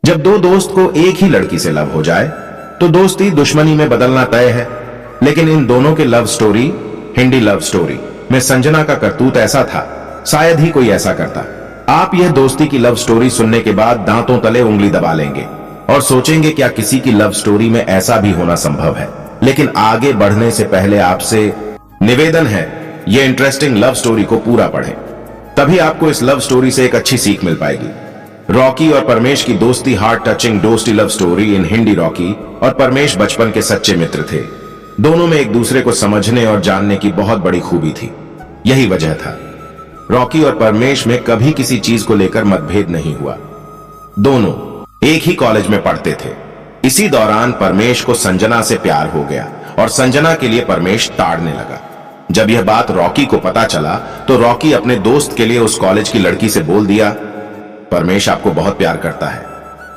जब दो दोस्त को एक ही लड़की से लव हो जाए तो दोस्ती दुश्मनी में बदलना तय है। लेकिन इन दोनों के love story, Hindi love story में संजना का करतूत ऐसा था, शायद ही कोई ऐसा करता। आप यह दोस्ती की लव स्टोरी सुनने के बाद दांतों तले उंगली दबा लेंगे और सोचेंगे क्या किसी की लव स्टोरी में ऐसा भी होना संभव है। लेकिन आगे बढ़ने से पहले आपसे निवेदन है, यह इंटरेस्टिंग लव स्टोरी को पूरा पढ़ें, तभी आपको इस लव स्टोरी से एक अच्छी सीख मिल पाएगी। रॉकी और परमेश की दोस्ती हार्ट टचिंग डोस्टी love story in Hindi. Rocky और परमेश बचपन के सच्चे मित्र थे। दोनों में एक दूसरे को समझने और जानने की बहुत बड़ी खूबी थी। यही वजह था रॉकी और परमेश में कभी किसी चीज को लेकर मतभेद नहीं हुआ। दोनों एक ही कॉलेज में पढ़ते थे। इसी दौरान परमेश को संजना से प्यार हो गया और संजना के लिए परमेश ताड़ने लगा। जब यह बात रॉकी को पता चला तो रॉकी अपने दोस्त के लिए उस कॉलेज की लड़की से बोल दिया, परमेश आपको बहुत प्यार करता है।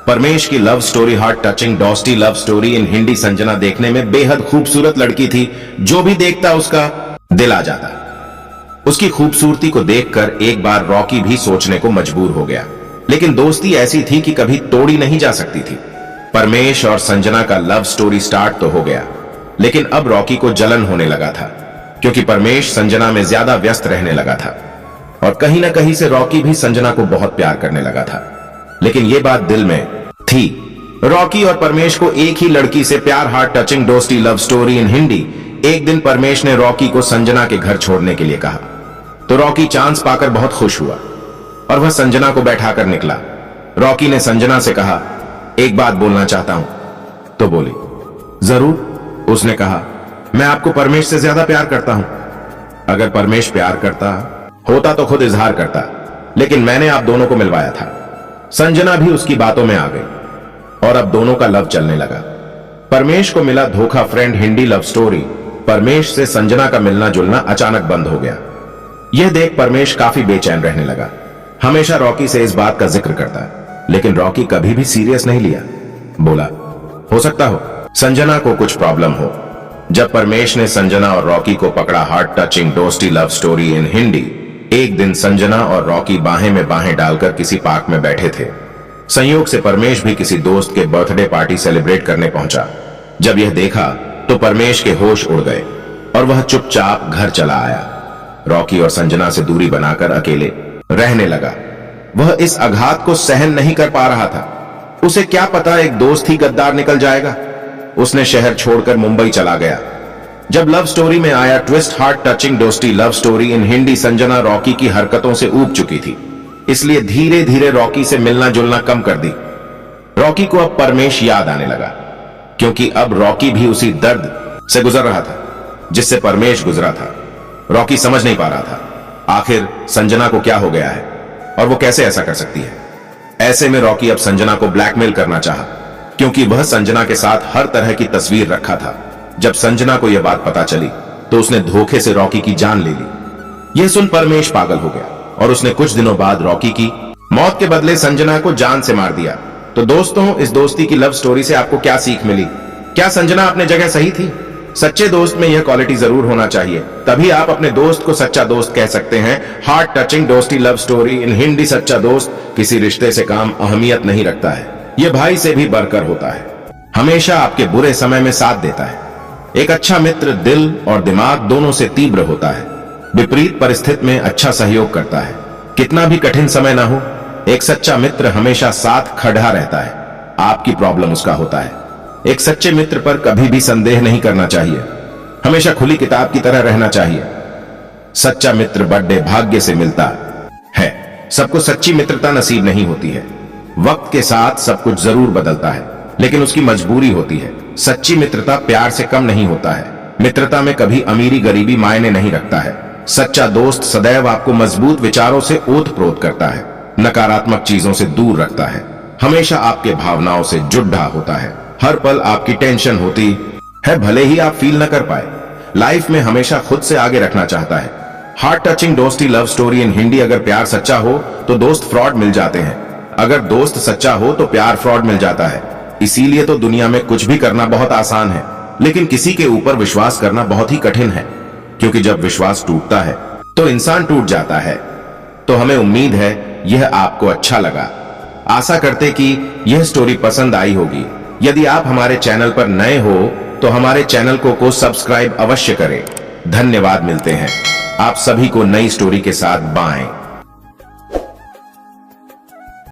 परमेश की लव स्टोरी हार्ट टचिंग डोस्टी love story in Hindi. Sanjana देखने में बेहद खूबसूरत लड़की थी, जो भी देखता उसका दिल आ जाता। उसकी खूबसूरती को देखकर एक बार रॉकी भी सोचने को मजबूर हो गया, लेकिन दोस्ती ऐसी थी कि कभी तोड़ी नहीं जा सकती थी। परमेश और संजना का लव स्टोरी स्टार्ट तो हो गया, लेकिन अब रॉकी को जलन होने लगा था, क्योंकि परमेश संजना में ज्यादा व्यस्त रहने लगा था और कहीं ना कहीं से रॉकी भी संजना को बहुत प्यार करने लगा था। लेकिन यह बात दिल में थी। रॉकी और परमेश को एक ही लड़की से प्यार हार्ट टचिंग डोस्टी लव स्टोरी इन हिंदी। एक दिन परमेश ने रॉकी को संजना के घर छोड़ने के लिए कहा, तो रॉकी चांस पाकर बहुत खुश हुआ और वह संजना को बैठाकर निकला। रॉकी ने संजना से कहा, एक बात बोलना चाहता हूं। तो बोली, जरूर। उसने कहा, मैं आपको परमेश से ज्यादा प्यार करता हूं। अगर परमेश प्यार करता होता तो खुद इजहार करता, लेकिन मैंने आप दोनों को मिलवाया था। संजना भी उसकी बातों में आ गई और अब दोनों का लव चलने लगा। परमेश को मिला धोखा friend Hindi love story. Paramesh से संजना का मिलना जुलना अचानक बंद हो गया। यह देख परमेश काफी बेचैन रहने लगा। हमेशा रॉकी से इस बात का जिक्र करता, लेकिन रॉकी कभी भी सीरियस नहीं लिया। बोला, हो सकता हो संजना को कुछ प्रॉब्लम हो। जब परमेश ने संजना और रॉकी को पकड़ा हार्ट टचिंग डोस्टी लव स्टोरी इन हिंदी। एक दिन संजना और रॉकी बाहें में बाहें डालकर किसी पार्क में बैठे थे। संयोग से परमेश भी किसी दोस्त के बर्थडे पार्टी सेलिब्रेट करने पहुंचा। जब यह देखा तो परमेश के होश उड़ गए और वह चुपचाप घर चला आया। रॉकी और संजना से दूरी बनाकर अकेले रहने लगा। वह इस आघात को सहन नहीं कर पा रहा था। उसे क्या पता एक दोस्त ही गद्दार निकल जाएगा। उसने शहर छोड़कर मुंबई चला गया। जब लव स्टोरी में आया ट्विस्ट हार्ट टचिंग डोस्टी love story in Hindi. Sanjana Rocky की हरकतों से ऊब चुकी थी, इसलिए धीरे धीरे रॉकी से मिलना जुलना कम कर दी। रॉकी को अब परमेश याद आने लगा, क्योंकि अब रॉकी भी उसी दर्द से गुजर रहा था जिससे परमेश गुजरा था। रॉकी समझ नहीं पा रहा था आखिर संजना को क्या हो गया है और वो कैसे ऐसा कर सकती है। ऐसे में रॉकी अब संजना को ब्लैकमेल करना चाहा, क्योंकि वह संजना के साथ हर तरह की तस्वीर रखा था। जब संजना को यह बात पता चली तो उसने धोखे से रॉकी की जान ले ली। यह सुन परमेश पागल हो गया और उसने कुछ दिनों बाद रॉकी की मौत के बदले संजना को जान से मार दिया। तो दोस्तों, इस दोस्ती की लव स्टोरी से आपको क्या सीख मिली? क्या संजना अपने जगह सही थी? सच्चे दोस्त में यह क्वालिटी जरूर होना चाहिए, तभी आप अपने दोस्त को सच्चा दोस्त कह सकते हैं। हार्ट टचिंग डोस्टी लव स्टोरी इन हिंदी। सच्चा दोस्त किसी रिश्ते से काम अहमियत नहीं रखता है, यह भाई से भी बढ़कर होता है। हमेशा आपके बुरे समय में साथ देता है। एक अच्छा मित्र दिल और दिमाग दोनों से तीव्र होता है। विपरीत परिस्थिति में अच्छा सहयोग करता है। कितना भी कठिन समय ना हो, एक सच्चा मित्र हमेशा साथ खड़ा रहता है। आपकी प्रॉब्लम उसका होता है। एक सच्चे मित्र पर कभी भी संदेह नहीं करना चाहिए, हमेशा खुली किताब की तरह रहना चाहिए। सच्चा मित्र बड़े भाग्य से मिलता है। सबको सच्ची मित्रता नसीब नहीं होती है। वक्त के साथ सब कुछ जरूर बदलता है, लेकिन उसकी मजबूरी होती है। सच्ची मित्रता प्यार से कम नहीं होता है। मित्रता में कभी अमीरी गरीबी मायने नहीं रखता है। सच्चा दोस्त सदैव आपको मजबूत विचारों से ओत-प्रोत करता है, नकारात्मक चीजों से दूर रखता है, हमेशा आपके भावनाओं से जुड़ा होता है। हर पल आपकी टेंशन होती है, भले ही आप फील न कर पाए। लाइफ में हमेशा खुद से आगे रखना चाहता है। हार्ट टचिंग डोस्टी लव स्टोरी इन हिंदी। अगर प्यार सच्चा हो तो दोस्त फ्रॉड मिल जाते हैं, अगर दोस्त सच्चा हो तो प्यार फ्रॉड मिल जाता है। इसीलिए तो दुनिया में कुछ भी करना बहुत आसान है, लेकिन किसी के ऊपर विश्वास करना बहुत ही कठिन है, क्योंकि जब विश्वास टूटता है तो इंसान टूट जाता है। तो हमें उम्मीद है यह आपको अच्छा लगा। आशा करते कि यह स्टोरी पसंद आई होगी। यदि आप हमारे चैनल पर नए हो तो हमारे चैनल को सब्सक्राइब अवश्य करें। धन्यवाद। मिलते हैं आप सभी को नई स्टोरी के साथ। बाय।